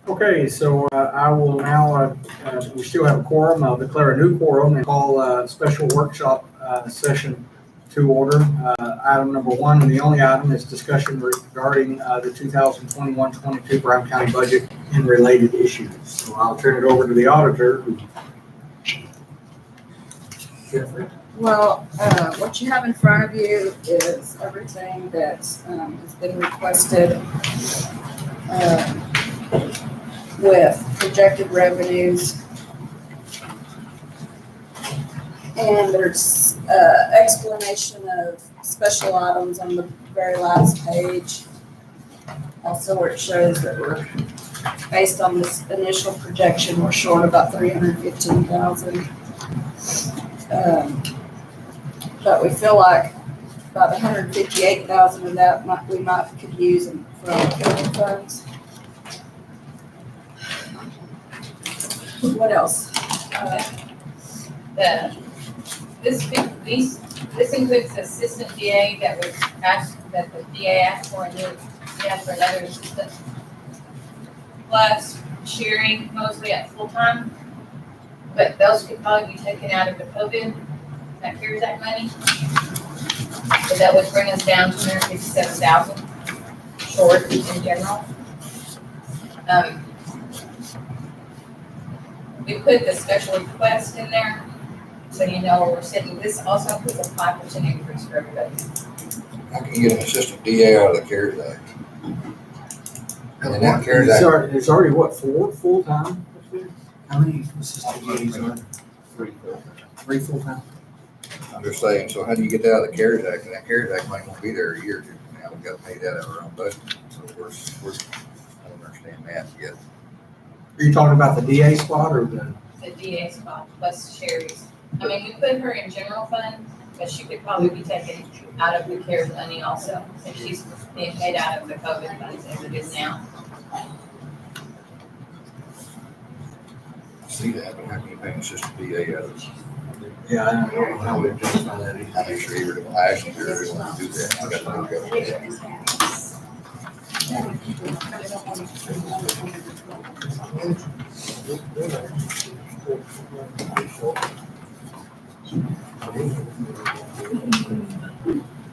Okay, so I will now, we still have a quorum. I'll declare a new quorum and call a special workshop session to order. Item number one, and the only item, is discussion regarding the 2021-22 Brown County budget and related issues. So I'll turn it over to the auditor. Jeffrey? Well, what you have in front of you is everything that has been requested with projected revenues. And there's explanation of special items on the very last page. Also where it shows that we're, based on this initial projection, we're short about $315,000. But we feel like about $158,000 of that we could use for our building funds. What else? This includes the assistant DA that was asked, that the DA asked for, and then he asked for another assistant. Plus sharing mostly at full time, but those could probably be taken out of the COVID, that CARES Act money. So that would bring us down to $257,000 short in general. We put the special request in there, so you know where we're sitting. This also puts a 5% increase for everybody. How can you get an assistant DA out of the CARES Act? And that CARES Act, There's already, what, 4 full-time? How many assistant DAs are there? 3 full-time? I'm just saying, so how do you get that out of the CARES Act? And that CARES Act money won't be there a year or two from now. We've got to pay that out of our own budget. So I don't understand that yet. Are you talking about the DA spot or the? The DA spot plus Sherry's. I mean, we put her in general fund, but she could probably be taken out of the CARES money also, since she's being paid out of the COVID funds as it is now. I see that, but how can you pay an assistant DA out of it? Yeah, I don't know how we justify that either. I'm sure you were going to ask you to do that. I got to go.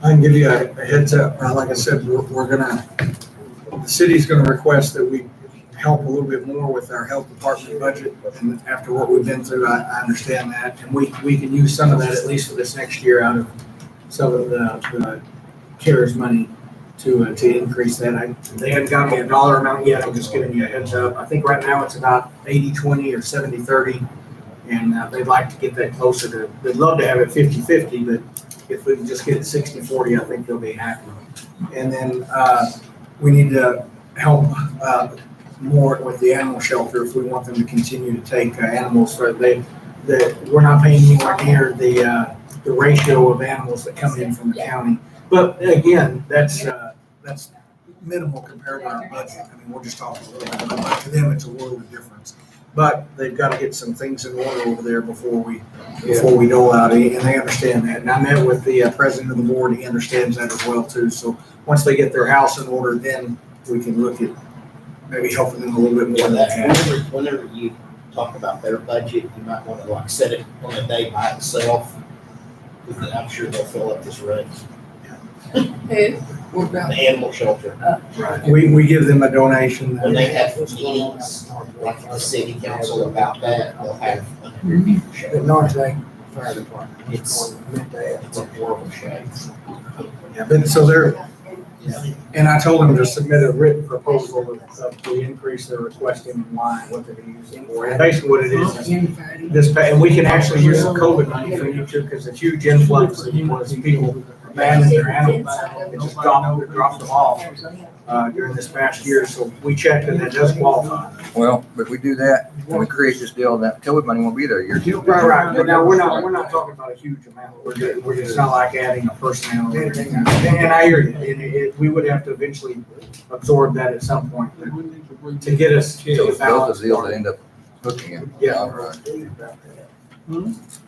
I can give you a heads up. Like I said, the city's gonna request that we help a little bit more with our health department budget. And after what we've been through, I understand that. And we can use some of that, at least for this next year, out of some of the CARES money to increase that. They haven't got me a dollar amount yet. I'm just giving you a heads up. I think right now it's about 80-20 or 70-30. And they'd like to get that closer to, they'd love to have it 50-50, but if we can just get it 60-40, I think they'll be happy. And then we need to help more with the animal shelter if we want them to continue to take animals. So we're not paying anywhere near the ratio of animals that come in from the county. But again, that's minimal compared to our budget. I mean, we're just talking a little bit, but to them, it's a world of difference. But they've got to get some things in order over there before we dole out, and they understand that. And I met with the president of the board; he understands that as well too. So once they get their house in order, then we can look at maybe helping them a little bit more. Whenever you talk about their budget, you might want to set it on a day by itself. I'm sure they'll fill up this run. Who? The animal shelter. Right. We give them a donation. When they have meetings, like the city council about that, they'll have an The North Lake Fire Department. It's a horrible shape. Yeah, but so they're, and I told them to submit a written proposal of the increase they're requesting and why, what they're going to use it for. And basically what it is this, and we can actually use the COVID money for you too, because a huge influx of people abandoned their animals and just dropped them off during this past year. So we checked and that does qualify. Well, but we do that, when we create this deal, that COVID money won't be there a year or two. Right. But now we're not talking about a huge amount. It's not like adding a personnel or anything. And I hear you. We would have to eventually absorb that at some point to get us to the So balance. those deals that end up hooking it. Yeah. All right.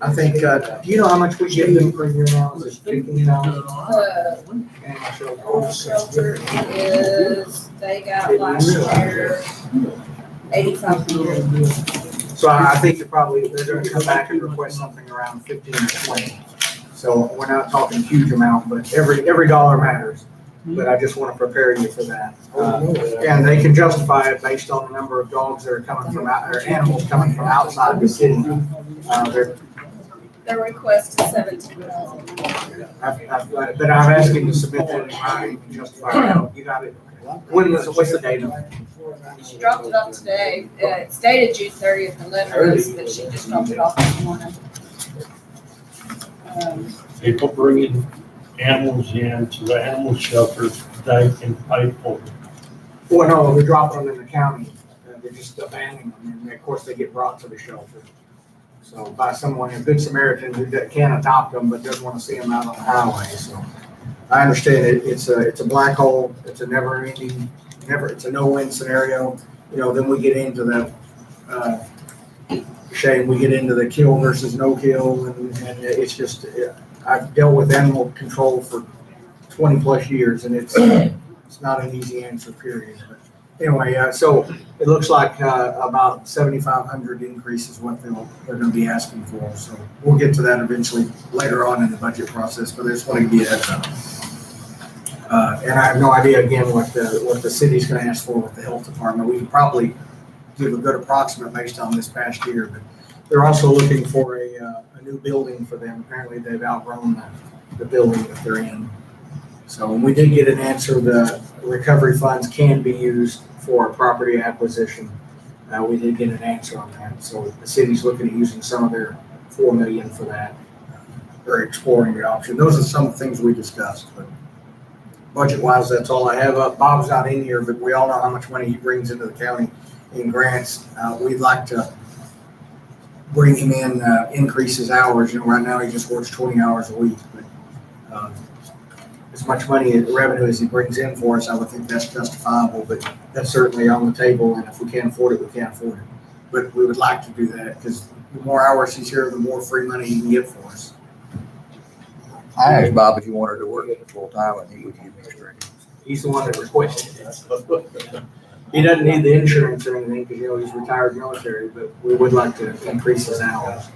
I think, do you know how much we give them per year now? Is it $15? Animal shelter is, they got last year 8,500. So I think they're gonna come back and request something around 15 or 20. So we're not talking huge amount, but every dollar matters. But I just want to prepare you for that. And they can justify it based on the number of dogs that are coming from out, or animals coming from outside the city. Their request is 17,000. But I'm asking to submit that in writing and justify it. You got it? What's the date on it? She dropped it off today. It's dated June 30th. The letter is that she just dropped it off this morning. People bringing animals in to the animal shelter, they can pay for it. Well, no, we're dropping them in the county. They're just abandoning them, and of course, they get brought to the shelter. So by someone, a good Samaritan who can adopt them, but doesn't want to see them out on the highway, so. I understand it, it's a black hole, it's a never ending, it's a no-win scenario. You know, then we get into the, Shane, we get into the kill versus no kill, and it's just, I've dealt with animal control for 20 plus years, and it's not an easy answer, period. But anyway, so it looks like about 7,500 increase is what they're going to be asking for. So we'll get to that eventually later on in the budget process, but I just want to give you that. And I have no idea again what the city's going to ask for with the health department. We could probably give a good approximate based on this past year, but they're also looking for a new building for them. Apparently they've outgrown the building that they're in. So when we did get an answer, the recovery funds can be used for property acquisition. We did get an answer on that. So the city's looking at using some of their $4 million for that. They're exploring the option. Those are some of the things we discussed, but budget-wise, that's all I have. Bob's not in here, but we all know how much money he brings into the county in grants. We'd like to bring him in, increase his hours. You know, right now he just works 20 hours a week. But as much money and revenue as he brings in for us, I would think that's justifiable. But that's certainly on the table, and if we can't afford it, we can't afford it. But we would like to do that because the more hours he's here, the more free money he can get for us. I asked Bob if he wanted to work full time, and he would give me a string. He's the one that requested it. He doesn't need the insurance or anything because, you know, he's retired military, but we would like to increase his hours.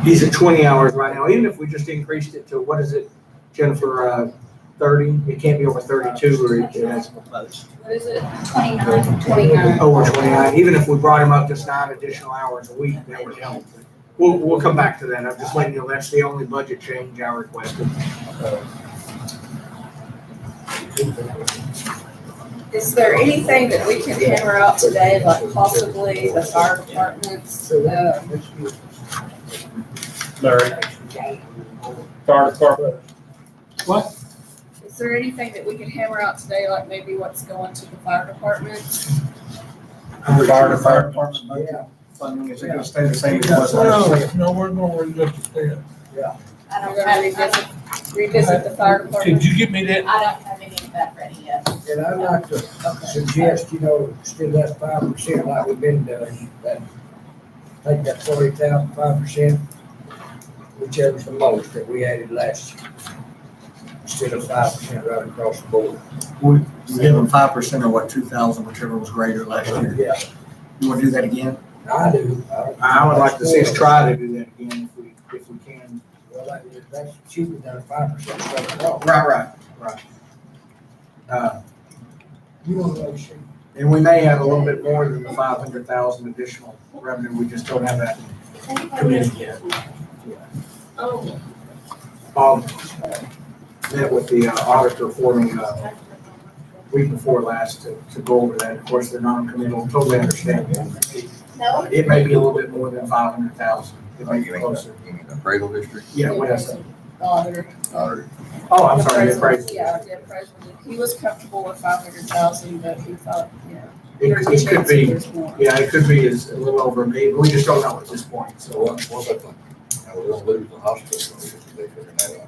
He's at 20 hours right now. Even if we just increased it to, what is it, Jennifer, 30? It can't be over 32 or it has. What is it? 29. Over 29. Even if we brought him up just 9 additional hours a week, that would help. We'll come back to that. I'm just letting you know that's the only budget change I requested. Is there anything that we can hammer out today, like possibly the fire department's, Larry. Fire department. What? is there anything that we can hammer out today, like maybe what's going to the fire department? Fire department. Yeah. Funding is going to stay the same as it was last year. No, we're going to just stay. I don't have revisit the fire Could department. you get me that? I don't have any of that ready yet. And I'd like to suggest, still that 5% like we've been doing, that, take that 40,000, 5%, whichever's the most that we added last year. Instead of 5% right across the board. We give them 5% or what, 2,000, whichever was greater last year. Yeah, You want to do that again? I do. I would like to see us try to do that again if we can. Well, that's cheaper than 5% straight across. Right. You want to know, see? And we may have a little bit more than the 500,000 additional revenue. We just don't have that committed yet. Oh, Met with the auditor for me week before last to go over that. Of course, they're non-committal, totally understand that. no, It may be a little bit more than 500,000. It may be closer. You mean the appraisal district? Yeah, what I said. auditor. Or Oh, I'm sorry, the appraisal. Yeah, the appraisal. He was comfortable with 500,000, but he thought, It there's a could chance be, there's more. yeah, it could be as a little over me, but we just don't know at this point, So so. what about the, we're gonna lose the hospital, they figuring that out.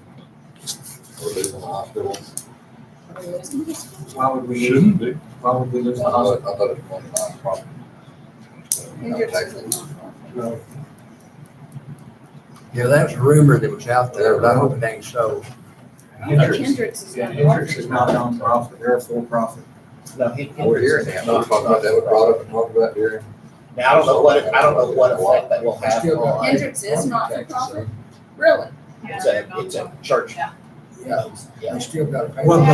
We're losing the hospital. Why would we, Shouldn't be. why would we lose I the hospital? thought it was one non-profit. Hendricks isn't No. Yeah, that was a rumor that was out there, but I hope it ain't so. Hendricks is Yeah, not. Hendricks is not a non-profit, they're a for-profit. No, he- We're hearing that, we talked about that, was brought up and talked about during Now, I don't know what effect that will have on, Hendrix is not for profit? Really? it's a church. Yeah, Yeah. they still gotta pay. Well, the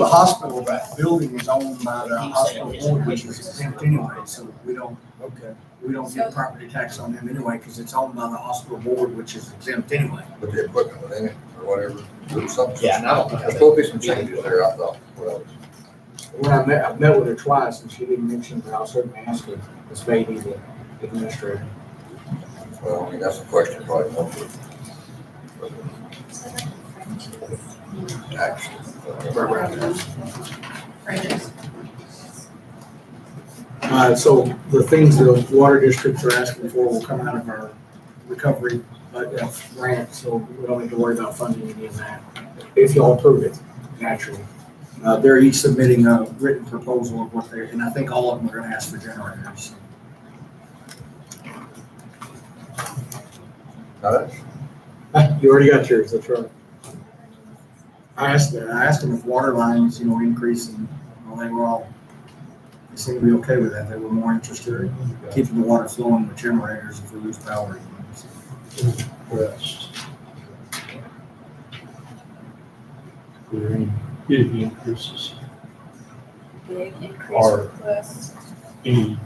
hospital, that building is owned by the hospital board, which is exempt anyway, so we don't get property tax on them anyway, because it's owned by the hospital board, which is exempt anyway. With the equipment within it or whatever, do something. Yeah, and I don't think There's supposed to be some changes there, I thought. Well, Well, I've met with her twice, and she didn't mention that. I'll certainly ask her, Ms. Beatty, the administrator. well, I mean, that's a question probably more for tax. So the things the water districts are asking for will come out of our recovery grant, so we don't need to worry about funding any of that, if y'all approve it, naturally. They're each submitting a written proposal of what they're, and I think all of them are gonna ask for generators. Now, You already got yours, that's right. I asked them if water lines, increase, and they seemed to be okay with that. They were more interested in keeping the water flowing with generators if we lose power. Request. Are there any big increases, Big increase Or- request. any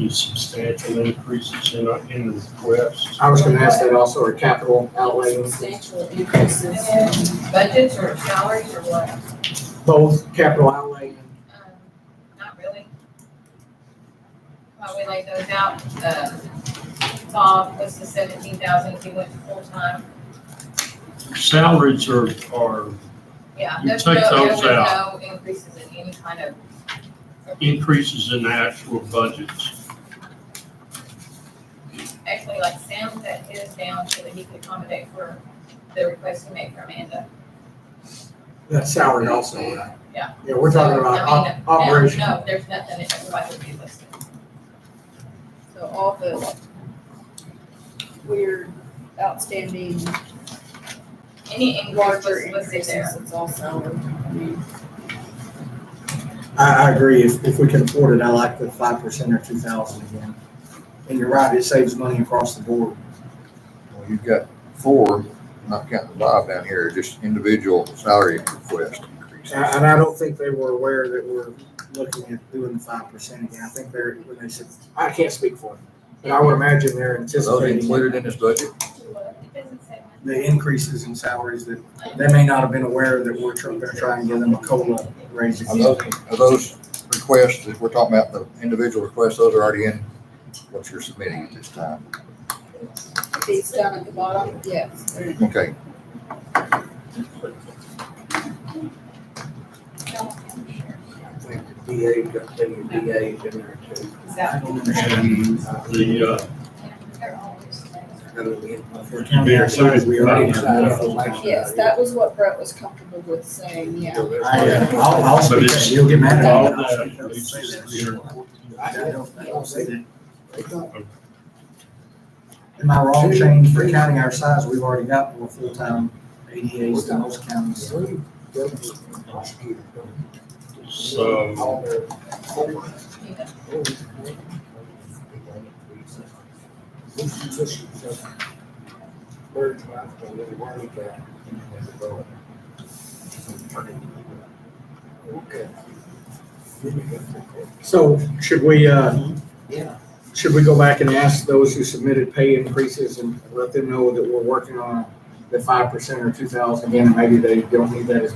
substantial increases in the request? I was gonna ask that also, or capital outlay, Substantial increases. Budgets or salaries or what? both capital outlay and Not really. While we laid those out, Bob was the 17,000 if he went to full-time. Salaries are, Yeah. You there take those was out. no increases in any kind of. increases in the actual budgets. Actually, like Sam set his down so that he could accommodate for the request he made for Amanda. that salary also, right? Yeah. Yeah, we're talking about So, I mean, operation. No, there's nothing that everybody would be listed. So all the weird outstanding Any increase larger was listed increases, there. it's all salary. I mean, I agree. If we can afford it, I like the 5% or 2,000 again. And you're right, it saves money across the board. Well, you've got 4, not counting Bob down here, just individual salary request increases. And I don't think they were aware that we're looking at doing the 5% again. I think when they said, I can't speak for them, but I would imagine they're Are those anticipating included in this budget? It doesn't say much. the increases in salaries that they may not have been aware that we're going to try and give them a COLA raise Are again. those requests that we're talking about, the individual requests, those are already in what you're submitting at this time? these down at the bottom, yes. they're- Okay, I think the DA got them DAs in there too. Is that- I don't understand. The, They're always For county our size, we already have enough full-time. Yes, that was what Brett was comfortable with saying, yeah. I'll speak But that. it's- You'll get mad all at me. that I'll speak up and needs say to that. be here. I don't say that. Am I wrong, Shane? For a county our size, we've already got more full-time ADAs than most counties. So, All their These positions are very classical, they worry that. Okay. So should we Yeah. go back and ask those who submitted pay increases and let them know that we're working on the 5% or 2,000 again? And maybe they don't need that,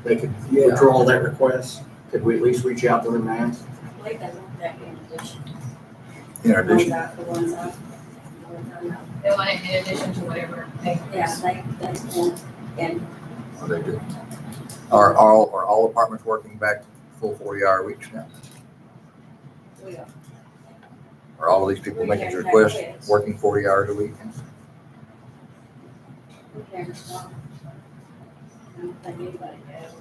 they could Yeah. withdraw that request. Could we at least reach out to them and ask? I believe they want that in addition. in addition, The ones I. They want it in addition to whatever they. Yeah, they want, and what they do. Are all departments working back full 40-hour weeks now? we are. Are all of these people making requests, working 40 hours a week? We can't stop. I don't think anybody has.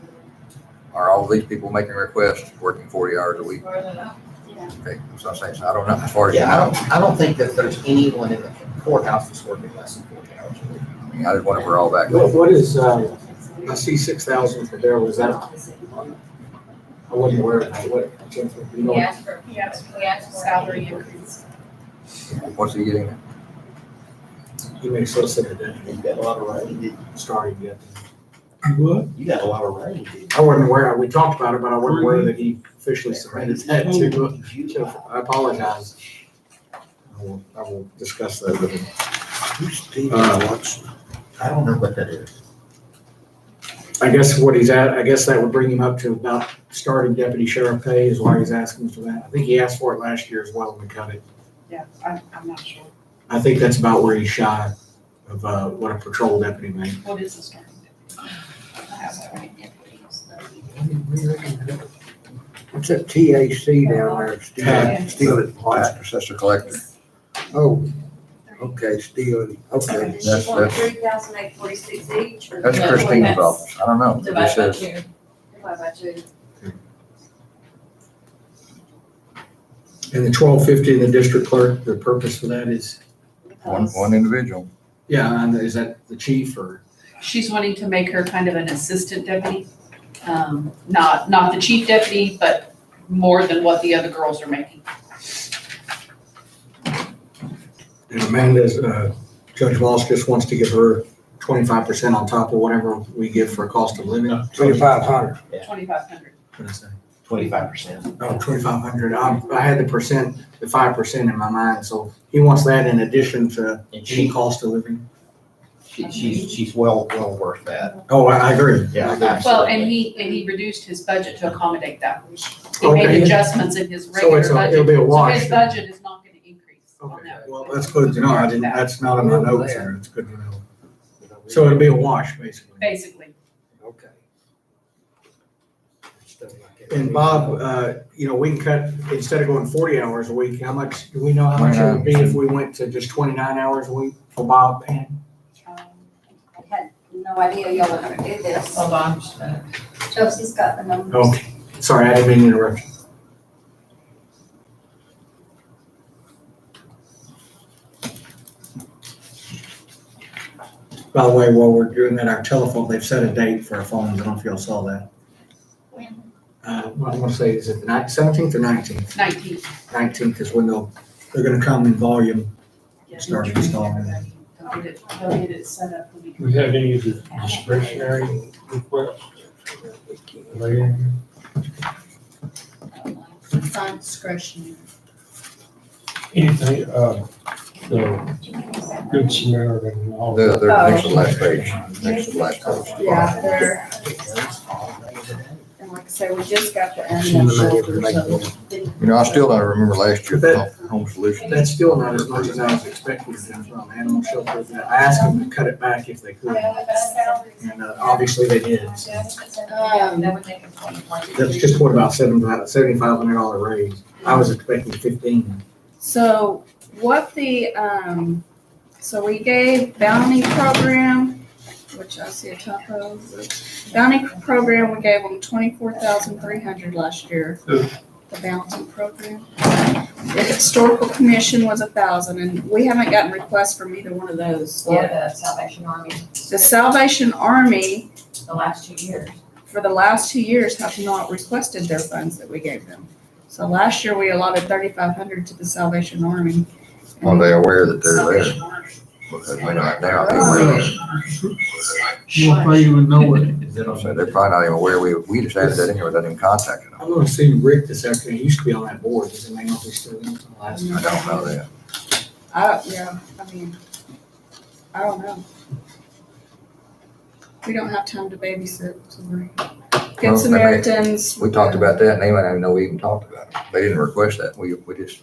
Are all of these people making requests, working 40 hours a week? Or the- Yeah. Okay, so I'm saying, so I don't know, as far as you Yeah, know. I don't think that there's anyone in the courthouse that's working less than 40 hours a week. I mean, I just wonder if we're all back. What is, I see 6,000 for Daryl, is that, I wasn't aware of that. What, He asked for, he asked for Salary increase. What's he getting? He may still sit it down. You got a lot of rain, Starting yet. What? you got a lot of rain. I wasn't aware, we talked about it, but I wasn't aware that he officially submitted that to, I apologize. I will discuss that with him. I don't know what that is. I guess what he's at, I guess that would bring him up to about starting deputy sheriff pay is why he's asking for that. I think he asked for it last year as well when we cut it. Yeah, I'm not sure. I think that's about where he's shy of, what a patrol deputy makes. What is the starting? I have that right here. What's that TAC down there? Steel and plaster. Assessor collector. Oh, okay, steel, okay. That's- She wanted 3,846 each, or That's No, Christine's that's- office. I don't know. It divided just by says, two. divided by 2. And the 1250 in the district clerk, the purpose for that is, one individual. yeah, and is that the chief or? She's wanting to make her kind of an assistant deputy. Not the chief deputy, but more than what the other girls are making. And Amanda's, Judge Walsh just wants to give her 25% on top of whatever we give for cost of living. 2,500. 2,500. What did I say? 25%. Oh, 2,500. I had the 5% in my mind, so he wants that in addition to And any she, cost of living. she's well worth that. Oh, I agree. Yeah. I agree. Well, and he reduced his budget to accommodate that. He Okay. made adjustments in his So regular it'll budget. be a So wash. his budget is not gonna increase on Okay, that. well, that's good to know. I didn't, that's not in my notes there. It's good to know. So it'll be a wash, basically. Basically. Okay. And Bob, we can cut, instead of going 40 hours a week, how much, do we know how much it would be if we went to just 29 hours a week for Bob and? I had no idea y'all were gonna do this. Hold on just a minute. Chelsea's got the numbers. Okay, sorry, I didn't mean to interrupt you. By the way, while we're doing that, our telephone, they've set a date for our phones. I don't know if y'all saw that. When? I want to say, is it the 17th or 19th? 19. 19th is when they're gonna come in volume, start installing that. They'll get it set up. when we Do we have any of the discretionary requests? Later? It's on discretion. Anything, the Good Samaritan and all The, that? the next to the last page, next to the last page. Yeah, they're, and like I say, we just got the animal shelter, so. I still don't remember last year, the home solution. That's still not as much as I was expecting from animal shelter. I asked them to cut it back if they could, and obviously they did. So That would make it 20. that's just what, about $7,500 raise. I was expecting 15. So what so we gave bounty program, which I see a typo, bounty program, we gave them 24,300 last year. Good. The bounty program. The historical commission was 1,000, and we haven't gotten requests from either one of those For yet. the Salvation Army, The Salvation Army the last 2 years. for the last 2 years have not requested their funds that we gave them. So last year we allotted 3,500 to the Salvation Army. Are they aware that they're there? Because they not now, they're aware. Well, if I even know it. So they're probably not even aware, we just added that in here without even contacting them. I'm gonna see Rick this afternoon. He used to be on that board. Does it mean if he's still in? I don't know that. I don't know. We don't have time to babysit, so we're. Well, Good Samaritans. We talked about that and they might not even know we even talked about it. They didn't request that. We just,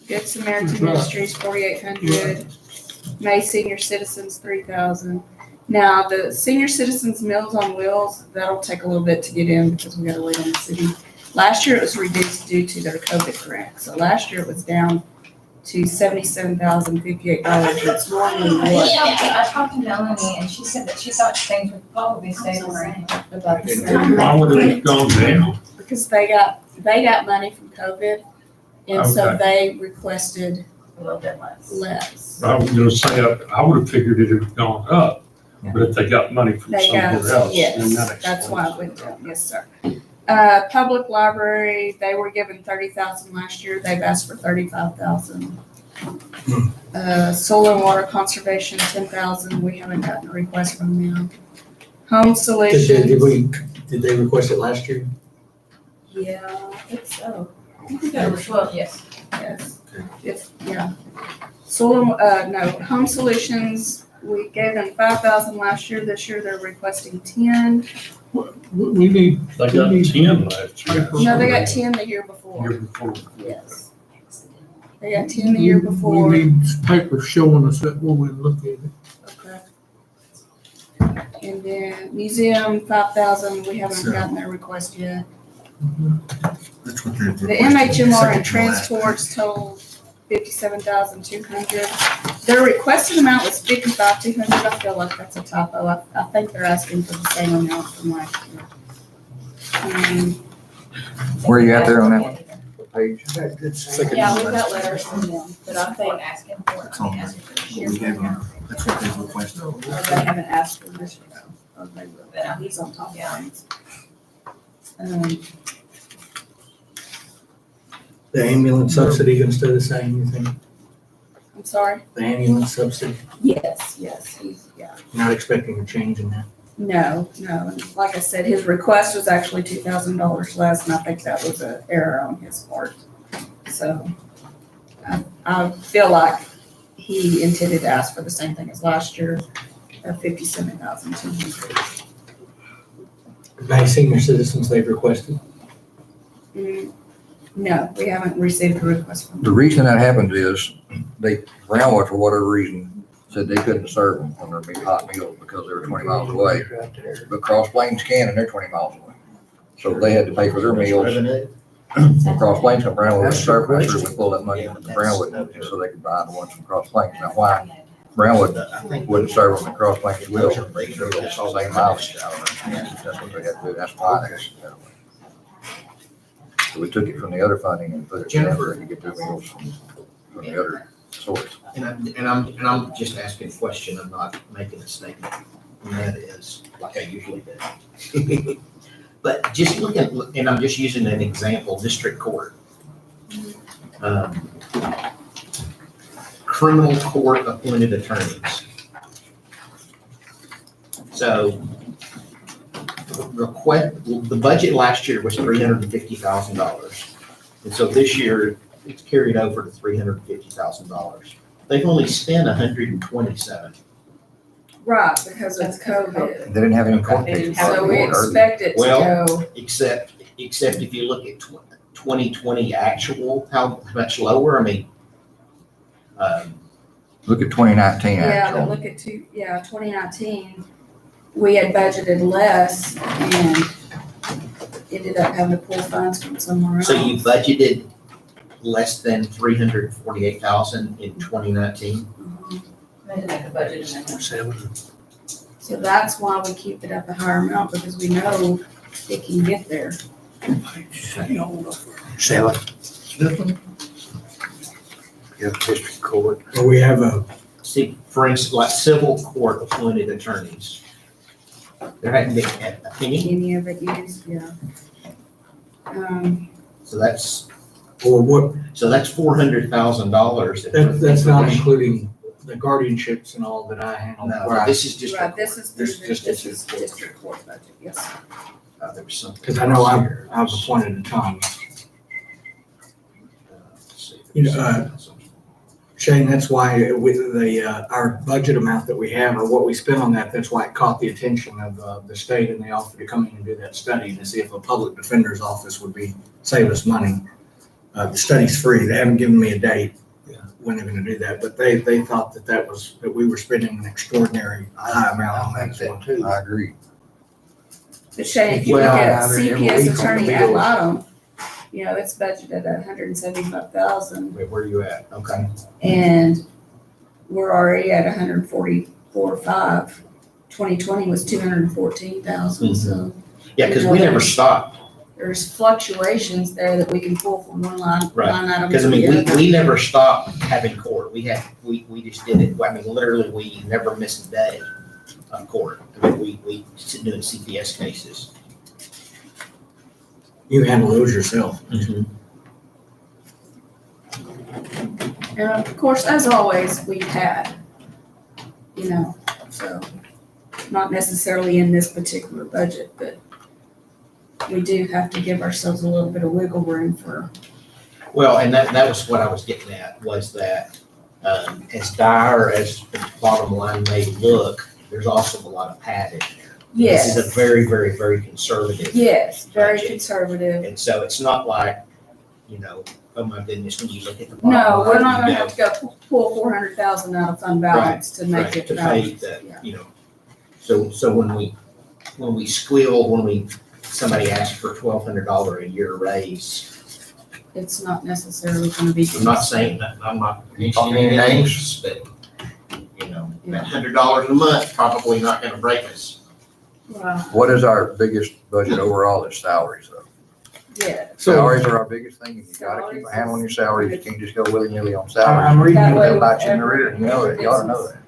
Good Samaritan Ministries, 4,800. May Senior Citizens, 3,000. Now, the Senior Citizens Meals on Wheels, that'll take a little bit to get in because we gotta wait on the city. Last year it was reduced due to their COVID grant. So last year it was down to $77,058. It's normally what? I talked to Melanie and she said that she thought things would probably stay the same. About the same. Why would it have gone down? Because they got money from COVID, and so they requested A little bit less. less. I was gonna say, I would have figured it had gone up, but if they got money from They got, somewhere else, then yes, that that's why it explains went down, yes, sir. Public library, they were given 30,000 last year, they've asked for 35,000. Solar and water conservation, 10,000, we haven't gotten a request from them. Home solutions. Did they request it last year? Yeah, I think so. That was 12, yes. Yes, it's, yeah. Solar, no, home solutions, we gave them 5,000 last year, this year they're requesting 10. We need, they got 10 last year. No, they got 10 the year Year before, before. yes. They got 10 the year before. We need papers showing us that when we look at it. Okay. And then museum, 5,000, we haven't gotten their request yet. That's what they're. The MHMR and transports total 57,200. Their requested amount was 55,200. I feel like that's a typo. I think they're asking for the same amount from last year. Where are you at there on that one? What page? Yeah, we've got letters from them, but I think Asking for it. It's on there. We gave them, that's what they requested. they haven't asked for this year. Oh, they will. But he's on top of things. The ambulance subsidy gonna stay the same, you think? I'm sorry? The ambulance subsidy, Yes, he's, yeah. not expecting a change in that. No. And like I said, his request was actually $2,000 less, and I think that was an error on his part. So I feel like he intended to ask for the same thing as last year, 57,200. Many senior citizens they've requested. No, we haven't received a request from The reason that happens is Brownwood, for whatever reason, said they couldn't serve them on their big hot meals because they were 20 miles away. But Cross Plains can, and they're 20 miles away. So they had to pay for their meals. Revenue. From Cross Plains, and Brownwood was serving, so we pulled that money into Brownwood, so they could buy the ones from Cross Plains. Now, why Brownwood wouldn't serve them at Cross Plains will, they should have the same mileage out of it. That's what they had to do, that's why that's. So we took it from the other funding and put it in there to get their meals from the other source. And I'm just asking a question, I'm not making a statement, and that is, like I usually do. But just look at, and I'm just using an example, district court. Criminal court appointed attorneys. So the budget last year was $350,000. And so this year, it's carried over to $350,000. They've only spent 127. Right, because of COVID. They didn't have any court They didn't cases. have So we Or- expect it to Well- go, Except if you look at 2020 actual, how much lower? I mean, Look at 2019 yeah, but actual. look at 2019, we had budgeted less and ended up having to pull funds from somewhere else. so you budgeted less than 348,000 in 2019? Mhm. They didn't make a budget and then. So that's why we keep it at the higher amount, because we know it can get there. Seven. Yeah, district court. Well, we have a, See, for instance, like civil court appointed attorneys. There hadn't been a penny, Any of it used, yeah. so that's or what, $400,000. that's not including the guardianships and all that I handle. No, where I- this is just. Right, this is, This is this is district court budget, yes. There was something. Cause I know I've appointed a ton. You know, Shane, that's why with our budget amount that we have or what we spend on that, that's why it caught the attention of the state and they offered to come in and do that study to see if a public defender's office would save us money. The study's free. They haven't given me a date when they're gonna do that, but they thought that we were spending an extraordinary high amount on that as well too. I agree. But Shane, if you look Well, at every week on CPS the attorney ad bills. litem, it's budgeted at 175,000 Wait, where are you at? Okay. and we're already at 144.5. 2020 was 214,000, so Yeah, because we never stopped. there's fluctuations there that we can pull from one line Right. item Because to I mean, the other. we never stopped having court. We just did it. I mean, literally, we never missed a day of court. I mean, we doing CPS cases. You handle those yourself. And of course, as always, we've had, so not necessarily in this particular budget, but we do have to give ourselves a little bit of wiggle room for, Well, and that was what I was getting at, was that, as dire as the bottom line may look, there's also a lot of pad in there. This is a yes, very, very, very conservative. yes, very budget. conservative. And so it's not like, oh my goodness, when you look at the No, bottom line. we're not gonna you have to go pull 400,000 out of fund balance to make it To balance. pay Yeah. so when we squeal, somebody asks for $1,200 a year raise, It's not necessarily gonna be. I'm not saying that, I'm not You mentioning talking any any names, but, that $100 a month probably not gonna break us. Wow, What is our biggest budget overall is salaries though? yeah. Salaries are our biggest thing, and you gotta keep a handle on your salaries, you can't just go willy-nilly on salaries. I'm reading, That way- They'll bite you in the rear, you know it, you ought to know that.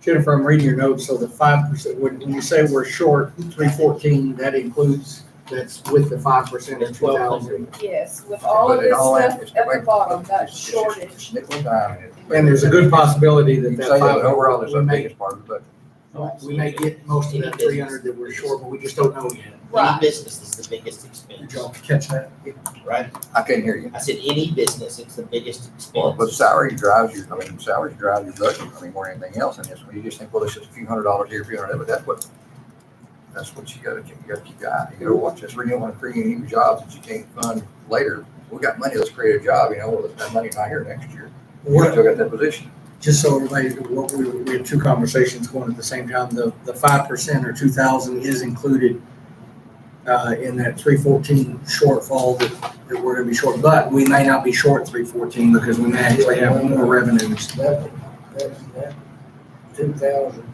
Jennifer, I'm reading your notes, so the 5%, when you say we're short 314, that includes, that's with the 5% of 2,000. Yes, with all of But it this all stuff it's at the like- bottom, that it's just shortage. nickel and dime. And there's a good possibility that You that say that, but 500, overall, it's we our may, biggest part of the budget. we may get most of that 300 that we're short, but we just don't know yet. Right. Any business is the biggest Did expense, y'all catch that? right? I couldn't hear you. I said, any business, it's the biggest Well, expense. but salary drives your budget, more than anything else, and it's, you just think, well, it's just a few $100s here, a few hundred, but that's what you gotta keep your eye, you gotta watch this, we're gonna wanna create new jobs that you can't fund later. We got money, let's create a job, well, that money's not here next year, we still got that position. Just so everybody, we had two conversations going at the same time. The 5% or 2,000 is included in that 314 shortfall that we're gonna be short, but we may not be short 314 because we may actually have more revenues. That 2,000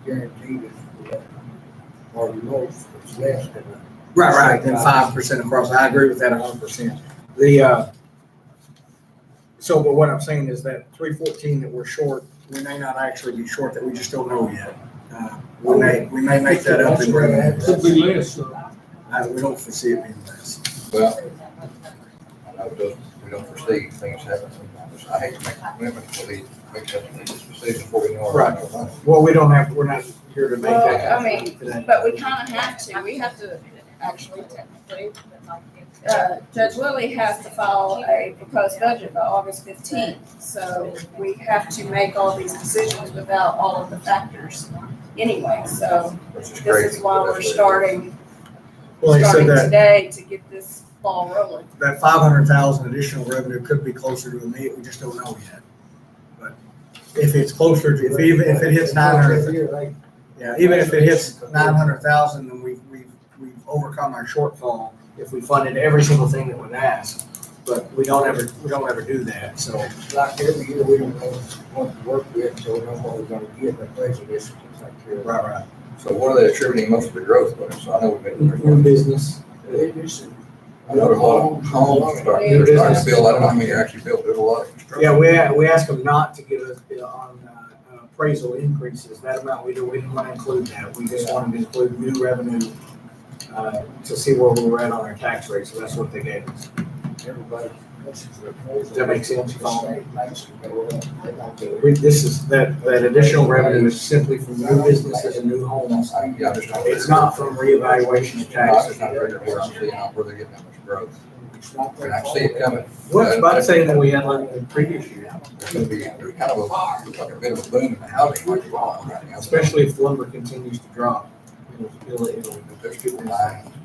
guaranteed is, or most, it's less than that. Right, then 5% across. I agree with that 100%. But what I'm saying is that 314 that we're short, we may not actually be short, that we just don't know yet. We may make that up in revenue. Could be less, so. We don't foresee it being less. Well, I know we don't foresee things happening sometimes, I hate to make commitments until we make that decision before we know our Right. money. Well, we're not here to make Well, that. I mean, today. but we kind of have to, we have to actually technically, Judge Lilly has to file a proposed budget by August 15th. So we have to make all these decisions without all of the factors anyway. So Which is this crazy. is why we're starting Well, he said that, today to get this ball rolling. that 500,000 additional revenue could be closer to a million, we just don't know yet. But if it's closer to, if it hits 900, yeah, even if it hits 900,000, then we've overcome our shortfall if we funded every single thing that was asked. But we don't ever do that, so. Like every year, we don't know what to work with, so we know what we're gonna get, but prejudice to take care of. Right. So what are they attributing most of the growth with? So I know we've been. New business. It is- I know there's a lot of homes starting to build, I don't know how many are actually built, there's a lot of construction. Yeah, we asked them not to give us on appraisal increases, that amount, we didn't want to include that. We just wanted to include new revenue to see where we were at on our tax rate, so that's what they gave us. Everybody. Does that make sense? We That additional revenue is simply from new businesses and new homes. Yeah, I just don't- It's not from reevaluation of It's taxes. not very good, I'm seeing where they're getting that much growth. And I see it coming. Well, it's about the same that we had like the previous year, There's gonna be, there's kind of a, looks like a bit of a boom in the housing market right now. especially if lumber continues to drop. It'll There's people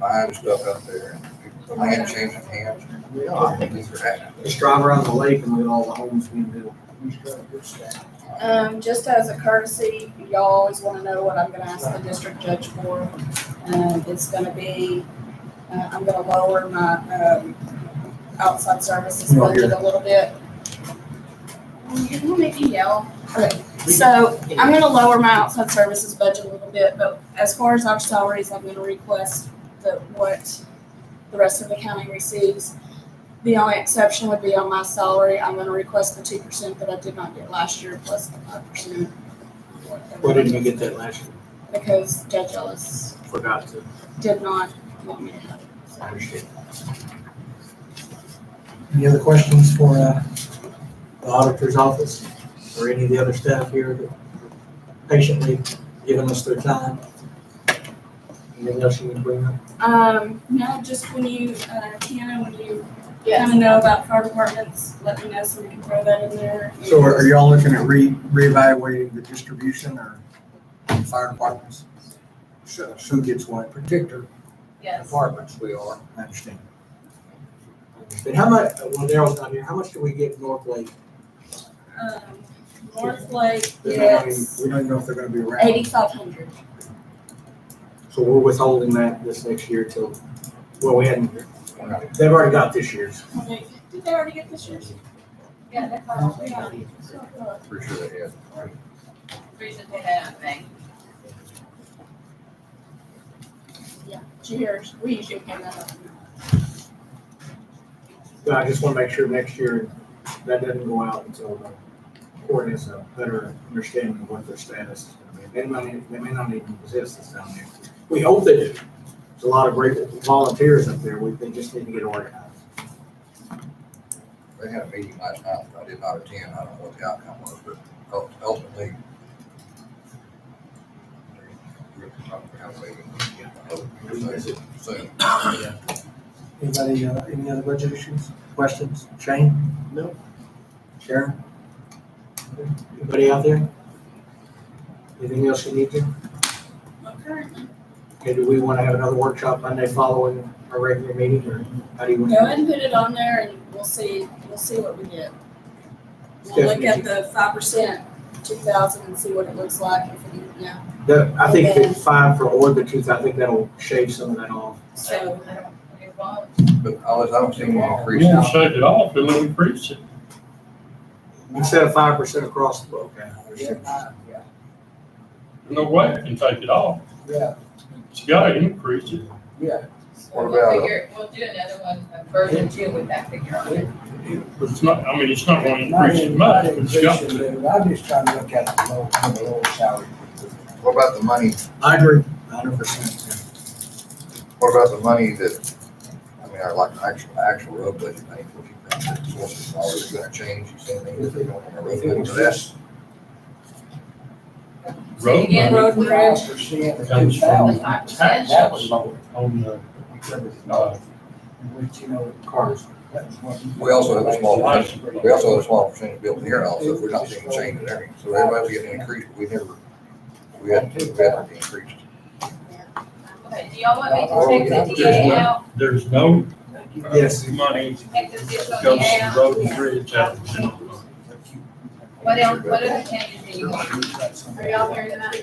buying stuff out there, and people, land changing hands. Things are happening. just drive around the lake and look at all the homes being built. Just as a courtesy, y'all always want to know what I'm gonna ask the district judge for. It's gonna be, I'm gonna lower my, outside services No, budget a little bit. You don't make me yell. Okay, so I'm gonna lower my outside services budget a little bit, but as far as our salaries, I'm gonna request what the rest of the county receives. The only exception would be on my salary. I'm gonna request the 2% that I did not get last year, plus the 5%. Why didn't you get that last year? Because Judge Ellis Forgot to. did not want me to have it. So I understand. Any other questions for the auditor's office or any of the other staff here that patiently giving us their time? Anything else you need to bring up? No, just when you, Tiana, when you kind of know about fire departments, let me know so we can throw that in there. So are y'all looking at reevaluating the distribution or fire departments? Who gets what? Particular Yes. departments we are. I understand. And how much, when Daryl's not here, how much do we get North Lake? North Lake We don't gets even know if they're gonna be around. 8,500. So we're withholding that this next year till, well, we hadn't, they've already got this year's. Did they already get this year's? Yeah, that's all. Yeah. Pretty sure they had. We should pay that out, May. Yeah, cheers. We usually pay that up. But I just wanna make sure next year that doesn't go out until the court has a better understanding of what their status is gonna be. They may not even exist this time next year. We hope they do. There's a lot of great volunteers up there. They just need to get organized. They had a meeting last night, I did not attend, I don't know what the outcome was, but ultimately. We're probably gonna have a meeting. Soon. Anybody, any other budget issues, questions? Shane? No. Sharon? Anybody out there? Anything else you need to? Okay. Okay, do we want to have another workshop Monday following our regular meeting, or how do you want? Go ahead and put it on there and we'll see what we get. We'll look at the 5%, 2,000 and see what it looks like. If it, yeah. I think the 5 for or the 2, I think that'll shave some of that off. So, But I don't see any increase. You won't shut it off, it'll increase it. Instead of 5% across the book. Okay. Yeah, No way it can take it off. yeah, It's gotta increase it. yeah. What We'll about- figure, we'll do another one, version 2 with that figure on it. But it's not, I mean, it's not gonna Not increase it in- much, not but it's got increasing to. it. I'm just trying to look at the low salary. What about the money, I agree, 100%. what about the money that, I mean, our like actual road budget, money, what you think, sources already gonna change, you see anything that they don't want to road budget, but that's, Road Again, money road and bridge. 5% of comes from 2,000, tax that was low. on the, Which, you know, cars. That was what- we also have a small percentage, we also have a small percentage built here also, if we're not seeing a change in everything, so everybody's getting an increase, but we hadn't increased. Okay, do y'all want me to take the DA out? there's no Yes. money Take the additional goes DA to out? road and bridge out of the general fund. What else, what other changes do you want? Are y'all hearing that?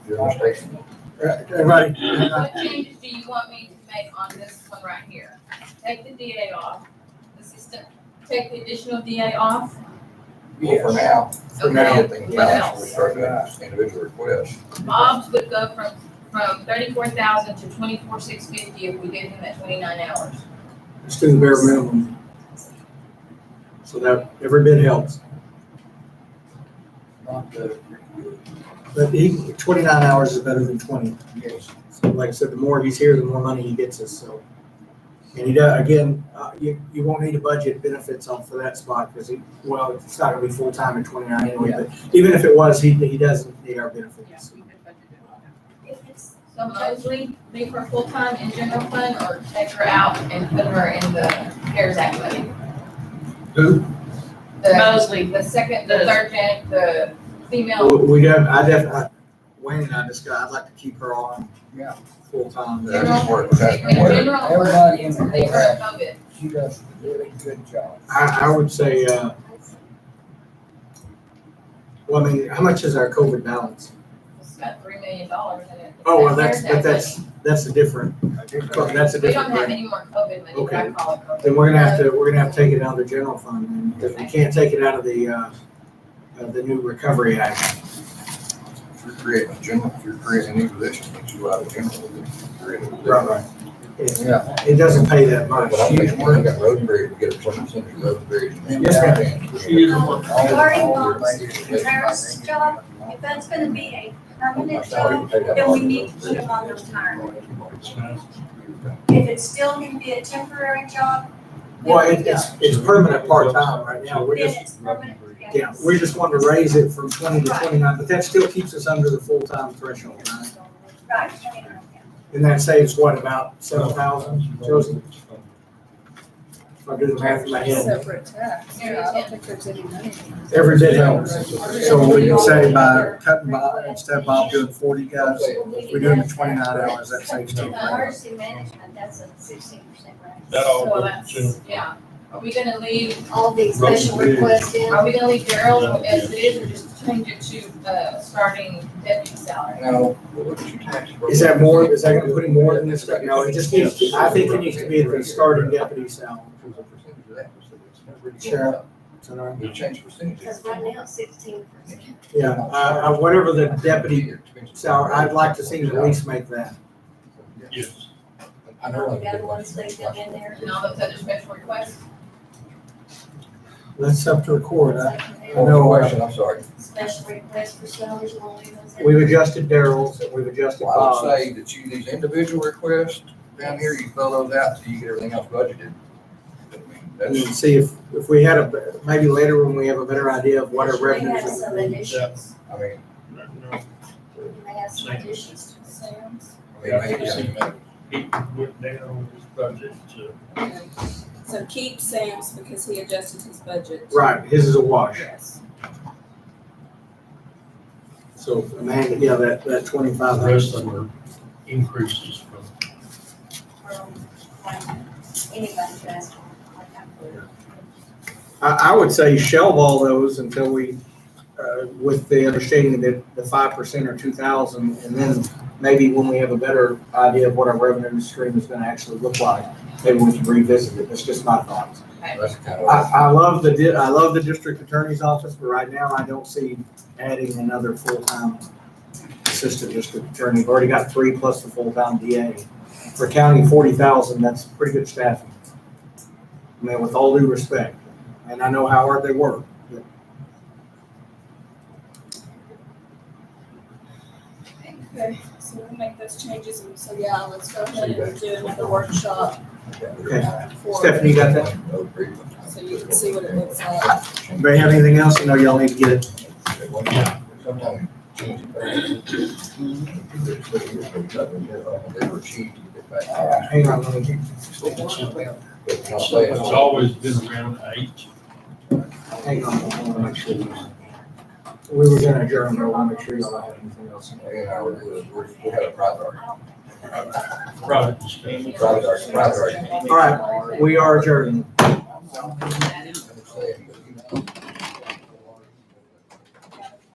You're mistaken. Everybody, What changes do you want me to make on this one right here? Take the DA off, assistant, take the additional DA off? Well, for now, For now. get things What balanced, we else? start doing this individual requests. Bob's would go from 34,000 to 24,650 if we did him at 29 hours. let's do the bare minimum. So that every bit helps. Not the- But 29 hours is better than 20. Yes. So like I said, the more he's here, the more money he gets us, so. And he does, again, you won't need a budget benefits off for that spot, because well, it's not gonna be full-time at 29 anyway, but even if it was, he doesn't need our benefits. So Mosley, leave her full-time in general fund or take her out and put her in the CARES Act money? Who? Mosley. The second, the third gen, the female. We definitely, Wayne and I discussed, I'd like to keep her on. Yeah. Full-time. That's what, that's In what, general, Everybody in the leave her at COVID. She does a really good job. I would say, well, I mean, how much is our COVID balance? It's got $3 million in it. Oh, well, CARES Act that's a different, that's a money. We don't different have thing. any more COVID money, but I call it COVID. Then we're gonna have to take it out of the general fund, then, because we can't take it out of the new Recovery Act. if you're creating a general, if you're creating a new position, you go out of general, create a position. Right. it doesn't pay that much. But I'm thinking, we got road and bridge, we get a certain percentage of road and bridge. Yes, ma'am. Regarding the Harris job, if that's gonna be a permanent job, then we need to put them on retirement. If it's still gonna be a temporary job, then Well, we it's permanent part-time right now. We're Then just, it's permanent. yeah, we just want to raise it from 20 to 29, but that still keeps us under the full-time threshold, right? Right. And that saves what, about 7,000, Josie? If I do the math in my head, Separate tax. Yeah, I don't think there's any money. every bit helps. So we can say by cutting Bob, instead of Bob doing 40 guys, we're doing 29 hours, that saves 2 grand. Emergency management, that's a 16% raise. That all So goes that's, to, yeah. Are we gonna leave, All these special requests in. are we gonna leave Daryl as it is or just change it to, starting deputy salary? Now, look at your tax. Is that more, is that gonna put him more than this? No, it just needs, I think it needs to be at the starting deputy salary. Sheriff, is that all right? We change percentages. Because right now it's 16%. Yeah, whatever the deputy salary, I'd like to see him at least make that. yes. I know. The other ones they got in there. And all those other special requests? That's up to record. I No know, question, I'm sorry. Special requests for salaries, we'll leave those in. we've adjusted Daryl's and we've adjusted Well, I would Bob's. say that you, these individual requests down here, you fill those out until you get everything else budgeted. I mean, And that's, then see if we had maybe later when we have a better idea of what our They revenues have are. some additions. I mean, They have some additions. Sam's. He went down his budget to, So keep Sam's because he adjusted his budget. Right, his is a wash. Yes. So, Amanda, yeah, that the 2,500. rest of them are increases from. Anybody can ask for like that. I would say shelve all those until we, with the understanding that the 5% or 2,000, and then maybe when we have a better idea of what our revenue stream is gonna actually look like, maybe we can revisit it. That's just my thoughts. that's kind of. I love the district attorney's office, but right now I don't see adding another full-time assistant district attorney. We've already got 3 plus the full-time DA. For county 40,000, that's pretty good staffing. I mean, with all due respect, and I know how hard they work. but- Okay, so we'll make those changes, and so yeah, let's go ahead and do another workshop Okay, for, Stephanie, you got that? so you can see what it looks like. Anybody have anything else? I know y'all need to get it. Hang on, let me keep. It's always been around 8. Hang on, I want to make sure. We were gonna adjourn, but I want to make sure y'all have anything else. We had a private argument. Private discussion. Private argument. All right, we are adjourned. That is-